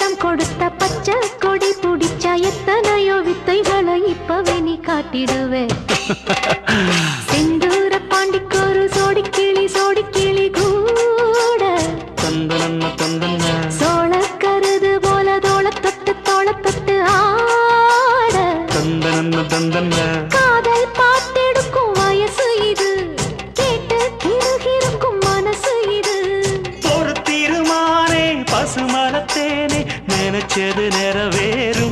இடம் கொடுத்த பச்சை கொடி பிடிச்சா எத்தனையோ வித்தைகளை இப்பவே நீ காட்டிடுவே செந்தூர பாண்டிக்கொரு சோடி கிளி கூட சோழ கருது போல தோள தொட்டு ஆட காதல் பார்த்தெடுக்கும் வயசு இது கேட்டு கிருகிருக்கும் மனசு இது ஒரு தீர்மானே பசுமரத்தேனே நினைச்சது நிறைவேறும்